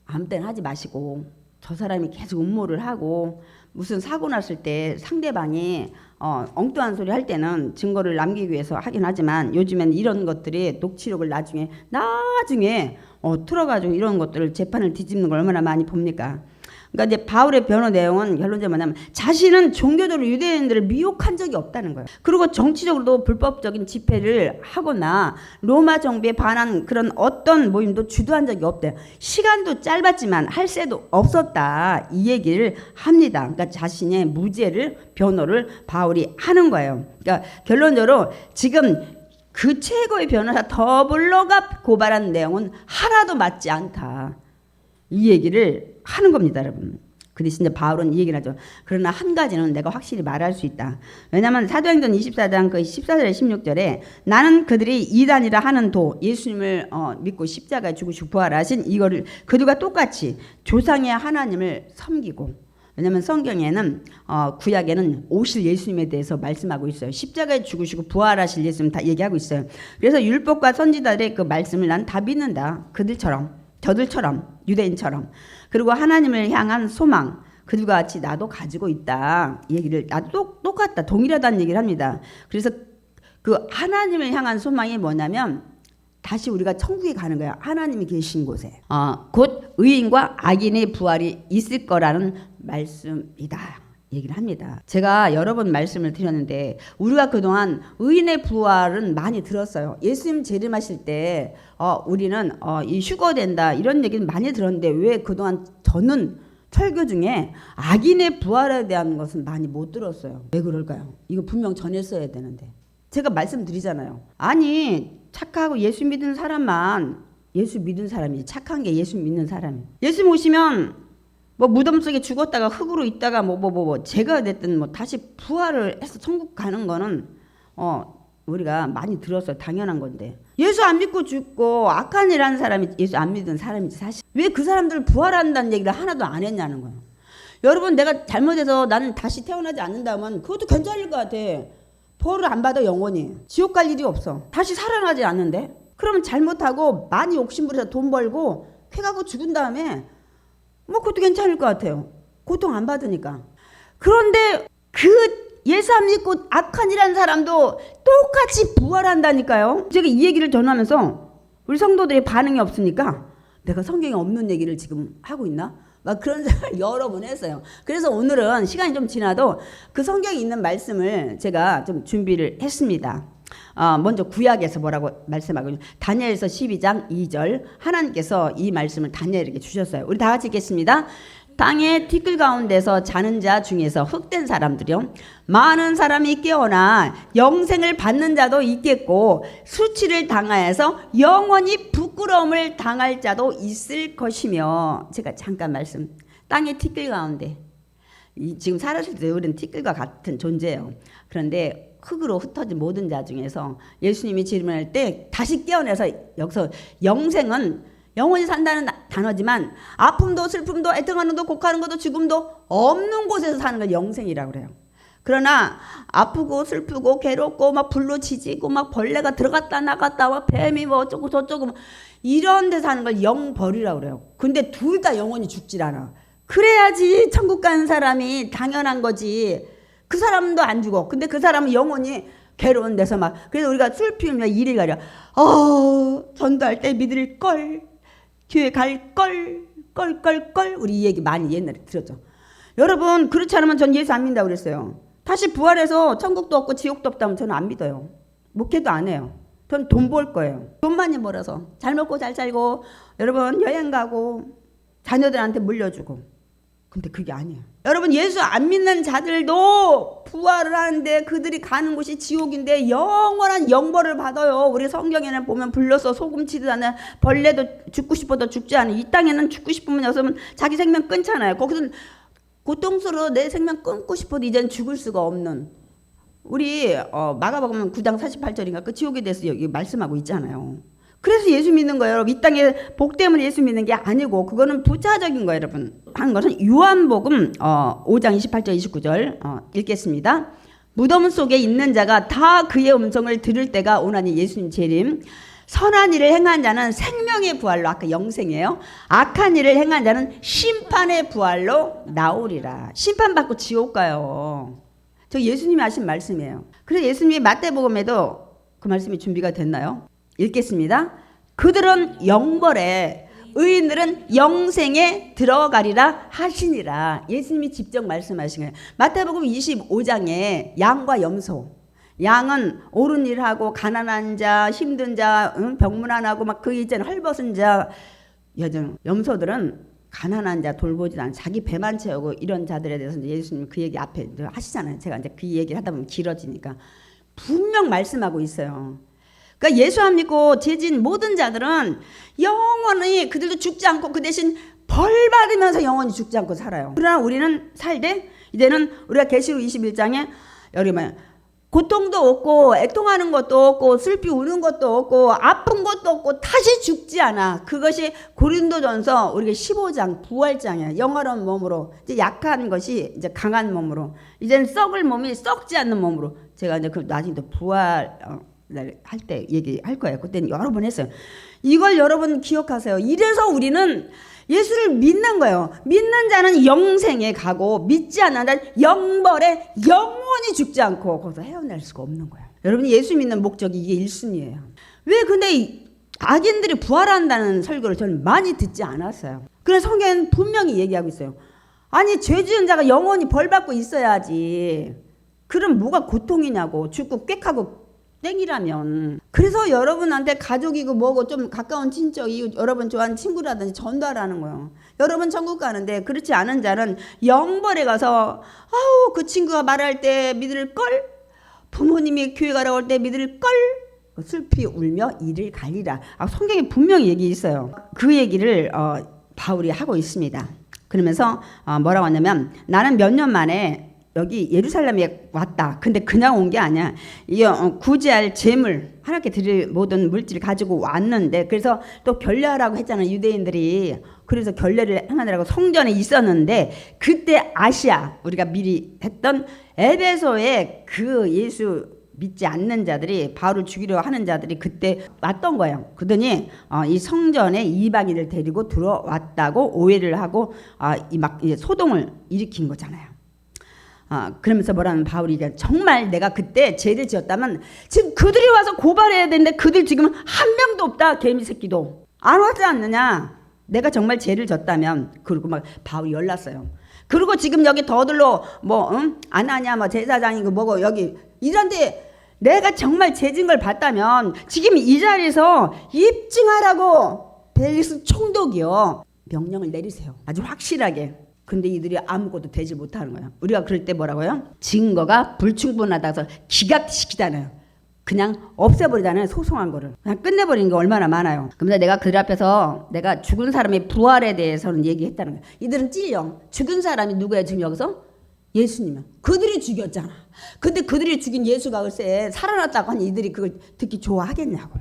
아무 때나 하지 마시고 저 사람이 계속 음모를 하고 무슨 사고 났을 때 상대방이 엉뚱한 소리 할 때는 증거를 남기기 위해서 하긴 하지만 요즘엔 이런 것들이 녹취록을 나중에 틀어가지고 이런 것들을 재판을 뒤집는 걸 얼마나 많이 봅니까? 그러니까 이제 바울의 변호 내용은 결론적으로 뭐냐면 자신은 종교적으로 유대인들을 미혹한 적이 없다는 거예요. 그리고 정치적으로도 불법적인 집회를 하거나 로마 정부에 반한 그런 어떤 모임도 주도한 적이 없대요. 시간도 짧았지만 할 새도 없었다. 이 얘기를 합니다. 그러니까 자신의 무죄를 변호를 바울이 하는 거예요. 그러니까 결론적으로 지금 그 최고의 변호사 더블러가 고발한 내용은 하나도 맞지 않다. 이 얘기를 하는 겁니다, 여러분. 그 대신 이제 바울은 이 얘기를 하죠. 그러나 한 가지는 내가 확실히 말할 수 있다. 왜냐하면 사도행전 24장 그 14절에 16절에 나는 그들이 이단이라 하는 예수님을 믿고 십자가에 죽으시고 부활하신 이거를 그들과 똑같이 조상의 하나님을 섬기고, 왜냐하면 성경에는 구약에는 오실 예수님에 대해서 말씀하고 있어요. 십자가에 죽으시고 부활하실 예수님 다 얘기하고 있어요. 그래서 율법과 선지자들의 그 말씀을 난 다 믿는다. 그들처럼, 저들처럼, 유대인처럼. 그리고 하나님을 향한 소망, 그들과 같이 나도 가지고 있다. 이 얘기를 나도 똑같다, 동일하다는 얘기를 합니다. 그래서 그 하나님을 향한 소망이 뭐냐면 다시 우리가 천국에 가는 거야. 하나님이 계신 곳에 곧 의인과 악인의 부활이 있을 거라는 말씀이다. 얘기를 합니다. 제가 여러 번 말씀을 드렸는데 우리가 그동안 의인의 부활은 많이 들었어요. 예수님 재림하실 때 우리는 이 휴거된다 이런 얘기는 많이 들었는데 왜 그동안 저는 설교 중에 악인의 부활에 대한 것은 많이 못 들었어요. 왜 그럴까요? 이거 분명 전했어야 되는데. 제가 말씀드리잖아요. 아니 착하고 예수 믿는 사람만 예수 믿는 사람이지, 착한 게 예수 믿는 사람이에요. 예수 모시면 뭐 무덤 속에 죽었다가 흙으로 있다가 죄가 됐든 다시 부활을 해서 천국 가는 거는 우리가 많이 들었어요. 당연한 건데 예수 안 믿고 죽고 악한 일 하는 사람이 예수 안 믿는 사람이지 사실. 왜 그 사람들 부활한다는 얘기를 하나도 안 했냐는 거예요. 여러분, 내가 잘못해서 나는 다시 태어나지 않는다면 그것도 괜찮을 것 같아. 벌을 안 받아 영원히. 지옥 갈 일이 없어. 다시 살아나지 않는데. 그러면 잘못하고 많이 욕심부려서 돈 벌고 쾌가고 죽은 다음에 그것도 괜찮을 것 같아요. 고통 안 받으니까. 그런데 그 예수 안 믿고 악한 일한 사람도 똑같이 부활한다니까요. 제가 이 얘기를 전하면서 우리 성도들의 반응이 없으니까 내가 성경에 없는 얘기를 지금 하고 있나? 막 그런 생각을 여러 번 했어요. 그래서 오늘은 시간이 좀 지나도 그 성경에 있는 말씀을 제가 좀 준비를 했습니다. 먼저 구약에서 뭐라고 말씀하고 다니엘서 12장 2절 하나님께서 이 말씀을 다니엘에게 주셨어요. 우리 다 같이 읽겠습니다. 땅의 티끌 가운데서 자는 자 중에서 흑된 사람들이요 많은 사람이 깨어나 영생을 받는 자도 있겠고 수치를 당하여서 영원히 부끄러움을 당할 자도 있을 것이며. 제가 잠깐 말씀. 땅의 티끌 가운데 지금 살았을 때 우리는 티끌과 같은 존재예요. 그런데 흙으로 흩어진 모든 자 중에서 예수님이 질문할 때 다시 깨어나서 여기서 영생은 영원히 산다는 단어지만 아픔도 슬픔도 애통하는 것도 곡하는 것도 죽음도 없는 곳에서 사는 걸 영생이라고 그래요. 그러나 아프고 슬프고 괴롭고 불로 지지고 벌레가 들어갔다 나갔다 뱀이 어쩌고 저쩌고 이런 데 사는 걸 영벌이라고 그래요. 근데 둘 다 영원히 죽질 않아. 그래야지 천국 가는 사람이 당연한 거지. 그 사람도 안 죽어. 근데 그 사람은 영원히 괴로운 데서 그래서 우리가 술 피우면 이리 가려. 전도할 때 믿을 걸, 교회 갈 걸, 우리 이 얘기 많이 옛날에 들었죠. 여러분, 그렇지 않으면 전 예수 안 믿는다고 그랬어요. 다시 부활해서 천국도 없고 지옥도 없다면 저는 안 믿어요. 목회도 안 해요. 전 돈 벌 거예요. 돈 많이 벌어서 잘 먹고 잘 살고 여러분 여행 가고 자녀들한테 물려주고. 근데 그게 아니에요. 여러분, 예수 안 믿는 자들도 부활을 하는데 그들이 가는 곳이 지옥인데 영원한 영벌을 받아요. 우리 성경에는 보면 불러서 소금 치듯 하는 벌레도 죽고 싶어도 죽지 않아요. 이 땅에는 죽고 싶으면 여서는 자기 생명 끊잖아요. 거기서는 고통스러워 내 생명 끊고 싶어도 이제는 죽을 수가 없는. 우리 마가복음 9장 48절인가 그 지옥에 대해서 여기 말씀하고 있잖아요. 그래서 예수 믿는 거예요. 여러분, 이 땅에 복 때문에 예수 믿는 게 아니고 그거는 부차적인 거예요. 여러분, 한 것은 요한복음 5장 28절 29절 읽겠습니다. 무덤 속에 있는 자가 다 그의 음성을 들을 때가 오나니 예수님 재림 선한 일을 행한 자는 생명의 부활로, 아까 영생이에요. 악한 일을 행한 자는 심판의 부활로 나오리라. 심판받고 지옥 가요. 저 예수님이 하신 말씀이에요. 그래서 예수님이 마태복음에도 그 말씀이 준비가 됐나요? 읽겠습니다. 그들은 영벌에, 의인들은 영생에 들어가리라 하시니라. 예수님이 직접 말씀하신 거예요. 마태복음 25장에 양과 염소, 양은 옳은 일하고 가난한 자, 힘든 자, 병문안하고 막 그 이제는 헐벗은 자, 염소들은 가난한 자 돌보지도 않고 자기 배만 채우고 이런 자들에 대해서 이제 예수님 그 얘기 앞에 하시잖아요. 제가 이제 그 얘기를 하다 보면 길어지니까 분명 말씀하고 있어요. 그러니까 예수 안 믿고 죄진 모든 자들은 영원히 그들도 죽지 않고 그 대신 벌 받으면서 영원히 죽지 않고 살아요. 그러나 우리는 살되 이제는 우리가 계시록 21장에 여기 뭐야, 고통도 없고 애통하는 것도 없고 슬피 우는 것도 없고 아픈 것도 없고 다시 죽지 않아. 그것이 고린도전서 우리가 15장 부활장이야. 영화로운 몸으로 이제 약한 것이 이제 강한 몸으로, 이제는 썩을 몸이 썩지 않는 몸으로. 제가 이제 그 나중에 또 부활 할 때 얘기할 거예요. 그때는 여러 번 했어요. 이걸 여러분 기억하세요. 이래서 우리는 예수를 믿는 거예요. 믿는 자는 영생에 가고 믿지 않는 자는 영벌에 영원히 죽지 않고 거기서 헤어날 수가 없는 거예요. 여러분이 예수 믿는 목적이 이게 1순위예요. 왜 근데 악인들이 부활한다는 설교를 저는 많이 듣지 않았어요. 그래서 성경은 분명히 얘기하고 있어요. 아니 죄 지은 자가 영원히 벌 받고 있어야지. 그럼 뭐가 고통이냐고. 죽고 꽥하고 땡이라면. 그래서 여러분한테 가족이고 뭐고 좀 가까운 친척, 이웃, 여러분 좋아하는 친구라든지 전달하는 거예요. 여러분 천국 가는데 그렇지 않은 자는 영벌에 가서 아우 그 친구가 말할 때 믿을걸, 부모님이 교회 가라고 할 때 믿을걸, 슬피 울며 이를 갈리라. 성경에 분명히 얘기 있어요. 그 얘기를 바울이 하고 있습니다. 그러면서 뭐라고 하냐면 나는 몇 년 만에 여기 예루살렘에 왔다. 근데 그냥 온 게 아니야. 구제할 재물, 하나님께 드릴 모든 물질을 가지고 왔는데, 그래서 또 결례하라고 했잖아요. 유대인들이. 그래서 결례를 하느라고 성전에 있었는데, 그때 아시아, 우리가 미리 했던 에베소에 그 예수 믿지 않는 자들이, 바울을 죽이려 하는 자들이 그때 왔던 거예요. 그러더니 이 성전에 이방인을 데리고 들어왔다고 오해를 하고 막 소동을 일으킨 거잖아요. 그러면서 뭐라는 바울이 정말 내가 그때 죄를 지었다면 지금 그들이 와서 고발해야 되는데 그들 지금 한 명도 없다. 개미 새끼도 안 왔지 않느냐. 내가 정말 죄를 졌다면. 그리고 막 바울이 열났어요. 그리고 지금 여기 더들로 안 하냐 뭐 제사장이고 뭐고 여기 이런데 내가 정말 죄진 걸 봤다면 지금 이 자리에서 입증하라고 벨릭스 총독이요 명령을 내리세요. 아주 확실하게. 근데 이들이 아무것도 되지 못하는 거예요. 우리가 그럴 때 뭐라고요? 증거가 불충분하다고 해서 기각시키잖아요. 그냥 없애버리잖아요. 소송한 거를. 그냥 끝내버리는 게 얼마나 많아요. 그런데 내가 그들 앞에서 내가 죽은 사람의 부활에 대해서는 얘기했다는 거예요. 이들은 찔려. 죽은 사람이 누구야 지금 여기서? 예수님이야. 그들이 죽였잖아. 근데 그들이 죽인 예수가 글쎄 살아났다고 하니 이들이 그걸 듣기 좋아하겠냐고.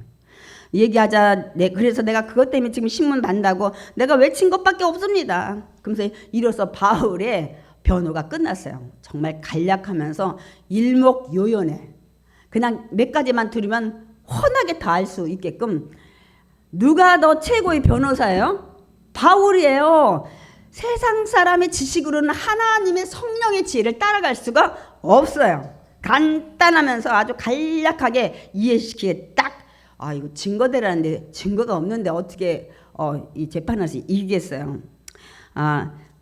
얘기하자. 그래서 내가 그것 때문에 지금 신문 단다고 내가 외친 것밖에 없습니다. 그러면서 이로써 바울의 변호가 끝났어요. 정말 간략하면서 일목요연해. 그냥 몇 가지만 들으면 훤하게 다 알 수 있게끔. 누가 더 최고의 변호사예요? 바울이에요. 세상 사람의 지식으로는 하나님의 성령의 지혜를 따라갈 수가 없어요. 간단하면서 아주 간략하게 이해시키게 딱. 이거 증거대라는데 증거가 없는데 어떻게 이 재판에서 이기겠어요.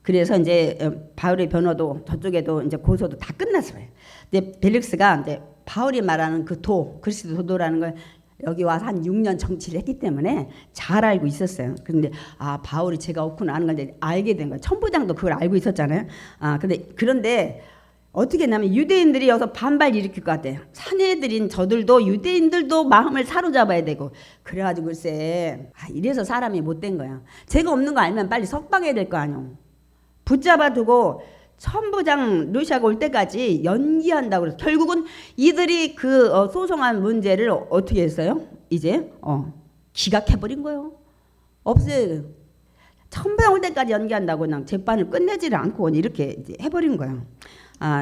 그래서 이제 바울의 변호도 저쪽에도 이제 고소도 다 끝났어요. 이제 벨릭스가 이제 바울이 말하는 그 그리스도 도도라는 걸 여기 와서 한 6년 정치를 했기 때문에 잘 알고 있었어요. 그런데 바울이 죄가 없구나 하는 걸 이제 알게 된 거예요. 천부장도 그걸 알고 있었잖아요. 그런데 어떻게 했냐면 유대인들이 여기서 반발 일으킬 것 같아요. 사내들인 저들도 유대인들도 마음을 사로잡아야 되고 그래가지고 글쎄 이래서 사람이 못된 거야. 죄가 없는 거 알면 빨리 석방해야 될 거 아니오. 붙잡아 두고 천부장 루시아가 올 때까지 연기한다고 그래서 결국은 이들이 그 소송한 문제를 어떻게 했어요? 이제 기각해버린 거예요. 없애요. 천부장 올 때까지 연기한다고 그냥 재판을 끝내지를 않고 이렇게 이제 해버린 거예요.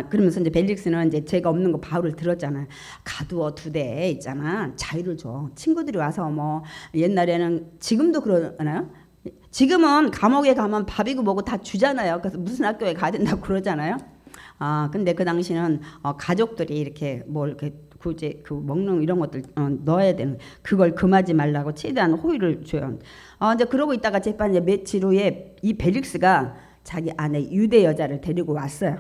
그러면서 이제 벨릭스는 이제 죄가 없는 거 바울을 들었잖아요. 가두어 두 대 있잖아. 자유를 줘. 친구들이 와서 뭐 옛날에는 지금도 그러나요? 지금은 감옥에 가면 밥이고 뭐고 다 주잖아요. 그래서 무슨 학교에 가야 된다고 그러잖아요. 근데 그 당시는 가족들이 이렇게 뭐 이렇게 굳이 그 먹는 이런 것들 넣어야 되는 그걸 금하지 말라고 최대한 호의를 줘요. 이제 그러고 있다가 재판 이제 며칠 후에 이 벨릭스가 자기 아내 유대 여자를 데리고 왔어요.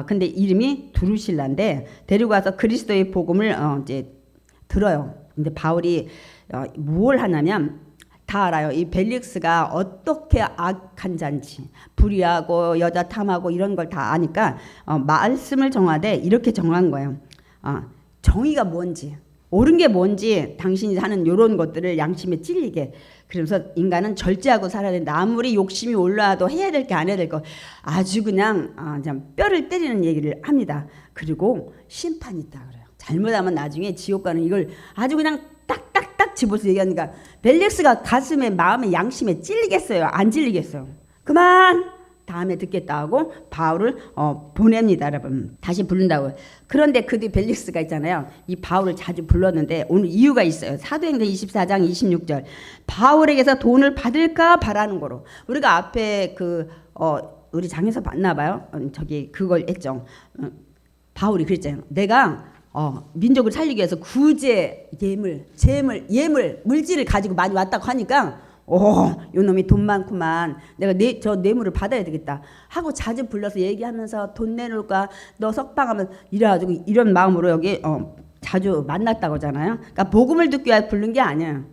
근데 이름이 두루실라인데 데리고 와서 그리스도의 복음을 이제 들어요. 근데 바울이 뭘 하냐면 다 알아요. 이 벨릭스가 어떻게 악한 자인지 불의하고 여자 탐하고 이런 걸 다 아니까 말씀을 정하되 이렇게 정한 거예요. 정의가 뭔지 옳은 게 뭔지 당신이 하는 이런 것들을 양심에 찔리게. 그래서 인간은 절제하고 살아야 된다. 아무리 욕심이 올라와도 해야 될 게 안 해야 될 거 아주 그냥 뼈를 때리는 얘기를 합니다. 그리고 심판이 있다 그래요. 잘못하면 나중에 지옥 가는 이걸 아주 그냥 딱딱딱 집어서 얘기하니까 벨릭스가 가슴에 마음에 양심에 찔리겠어요? 안 찔리겠어요? 그만 다음에 듣겠다 하고 바울을 보냅니다. 여러분 다시 부른다고. 그런데 그 뒤 벨릭스가 있잖아요. 이 바울을 자주 불렀는데 오늘 이유가 있어요. 사도행전 24장 26절 바울에게서 돈을 받을까 바라는 거로. 우리가 앞에 우리 장에서 봤나 봐요. 저기 그걸 했죠. 바울이 그랬잖아요. 내가 민족을 살리기 위해서 구제, 예물, 물질을 가지고 많이 왔다고 하니까 요놈이 돈 많구만. 내가 저 뇌물을 받아야 되겠다 하고 자주 불러서 얘기하면서 돈 내놓을까 너 석방하면 이래가지고 이런 마음으로 여기 자주 만났다고 하잖아요. 그러니까 복음을 듣기 위해 부른 게 아니에요.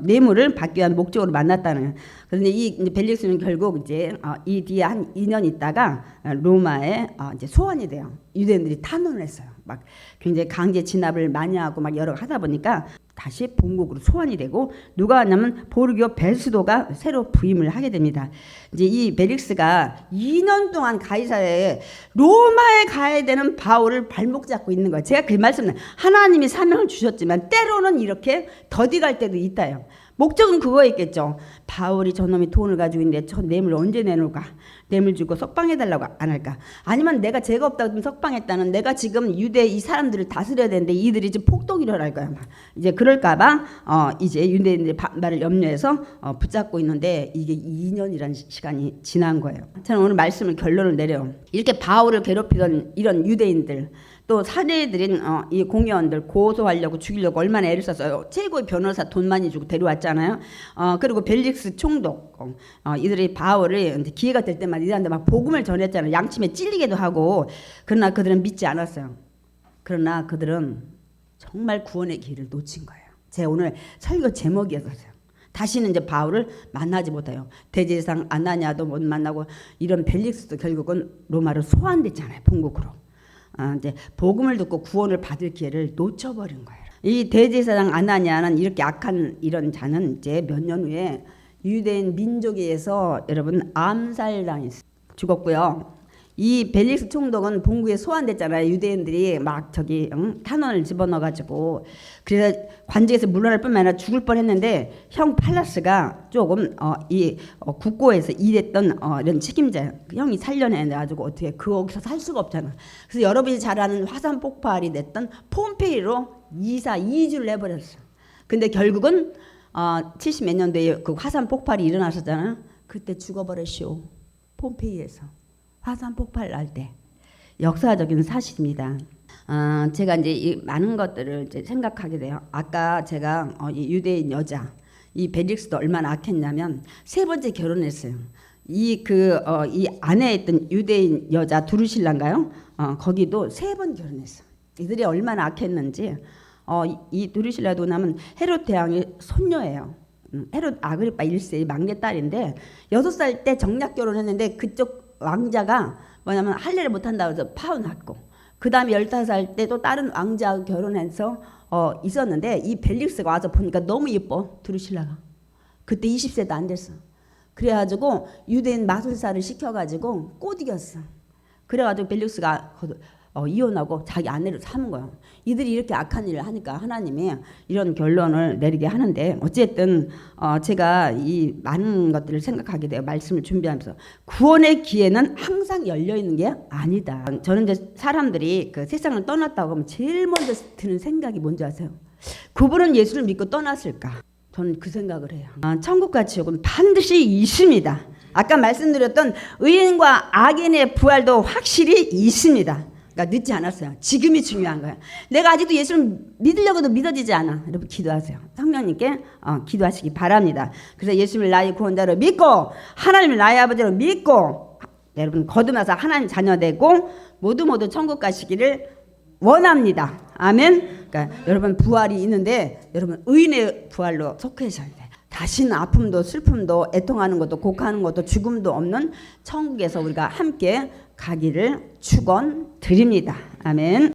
뇌물을 받기 위한 목적으로 만났다는. 그런데 이 벨릭스는 결국 이제 이 뒤에 한 2년 있다가 로마에 이제 소환이 돼요. 유대인들이 탄원을 했어요. 막 굉장히 강제 진압을 많이 하고 막 여러 하다 보니까 다시 본국으로 소환이 되고 누가 왔냐면 보르기오 베스도가 새로 부임을 하게 됩니다. 이제 이 벨릭스가 2년 동안 가이사랴에 로마에 가야 되는 바울을 발목 잡고 있는 거예요. 제가 그 말씀은 하나님이 사명을 주셨지만 때로는 이렇게 더디 갈 때도 있다요. 목적은 그거였겠죠. 바울이 저놈이 돈을 가지고 있는데 저 뇌물 언제 내놓을까? 뇌물 주고 석방해달라고 안 할까? 아니면 내가 죄가 없다고 석방했다는 내가 지금 유대 이 사람들을 다스려야 되는데 이들이 지금 폭동이 일어날 거야. 이제 그럴까봐 이제 유대인들의 반발을 염려해서 붙잡고 있는데 이게 2년이라는 시간이 지난 거예요. 저는 오늘 말씀을 결론을 내려요. 이렇게 바울을 괴롭히던 이런 유대인들 또 사례들인 이 공회원들 고소하려고 죽이려고 얼마나 애를 썼어요. 최고의 변호사 돈 많이 주고 데려왔잖아요. 그리고 벨릭스 총독 이들이 바울을 기회가 될 때마다 이들한테 막 복음을 전했잖아요. 양심에 찔리기도 하고. 그러나 그들은 믿지 않았어요. 그러나 그들은 정말 구원의 기회를 놓친 거예요. 제가 오늘 설교 제목이었어요. 다시는 이제 바울을 만나지 못해요. 대제사장 아나니아도 못 만나고 이런 벨릭스도 결국은 로마로 소환됐잖아요. 본국으로. 이제 복음을 듣고 구원을 받을 기회를 놓쳐버린 거예요. 이 대제사장 아나니아는 이렇게 악한 이런 자는 이제 몇 년 후에 유대인 민족에 의해서 여러분 암살당했어요. 죽었고요. 이 벨릭스 총독은 본국에 소환됐잖아요. 유대인들이 막 저기 탄원을 집어넣어가지고 그래서 관직에서 물러날 뿐만 아니라 죽을 뻔했는데 형 팔라스가 조금 이 국고에서 일했던 이런 책임자 형이 살려내가지고 어떻게 거기서 살 수가 없잖아. 그래서 여러분이 잘 아는 화산 폭발이 됐던 폼페이로 이주를 해버렸어. 근데 결국은 70 몇 년도에 그 화산 폭발이 일어났었잖아요. 그때 죽어버렸쇼. 폼페이에서. 화산 폭발 날 때 역사적인 사실입니다. 제가 이제 이 많은 것들을 이제 생각하게 돼요. 아까 제가 이 유대인 여자 이 벨릭스도 얼마나 악했냐면 3번째 결혼했어요. 이 안에 있던 유대인 여자 두루실라인가요? 거기도 3번 결혼했어. 이들이 얼마나 악했는지 이 두루실라도 나면 헤롯 대왕의 손녀예요. 헤롯 아그리파 1세의 막내딸인데 6살 때 정략 결혼했는데 그쪽 왕자가 뭐냐면 할례를 못한다고 해서 파혼했고 그 다음에 15살 때 또 다른 왕자하고 결혼해서 있었는데 이 벨릭스가 와서 보니까 너무 예뻐 두루실라가. 그때 20세도 안 됐어. 그래가지고 유대인 마술사를 시켜가지고 꼬드겼어. 그래가지고 벨릭스가 이혼하고 자기 아내를 사는 거예요. 이들이 이렇게 악한 일을 하니까 하나님이 이런 결론을 내리게 하는데, 어쨌든 제가 이 많은 것들을 생각하게 돼요. 말씀을 준비하면서 구원의 기회는 항상 열려 있는 게 아니다. 저는 이제 사람들이 그 세상을 떠났다고 하면 제일 먼저 드는 생각이 뭔지 아세요? 그분은 예수를 믿고 떠났을까? 저는 그 생각을 해요. 천국과 지옥은 반드시 있습니다. 아까 말씀드렸던 의인과 악인의 부활도 확실히 있습니다. 그러니까 늦지 않았어요. 지금이 중요한 거예요. 내가 아직도 예수를 믿으려고도 믿어지지 않아. 여러분 기도하세요. 성령님께 기도하시기 바랍니다. 그래서 예수를 나의 구원자로 믿고 하나님을 나의 아버지로 믿고 여러분 거듭나서 하나님 자녀 되고 모두 천국 가시기를 원합니다. 아멘. 그러니까 여러분 부활이 있는데 여러분 의인의 부활로 속해셔야 돼요. 다시는 아픔도 슬픔도 애통하는 것도 곡하는 것도 죽음도 없는 천국에서 우리가 함께 가기를 축원드립니다. 아멘.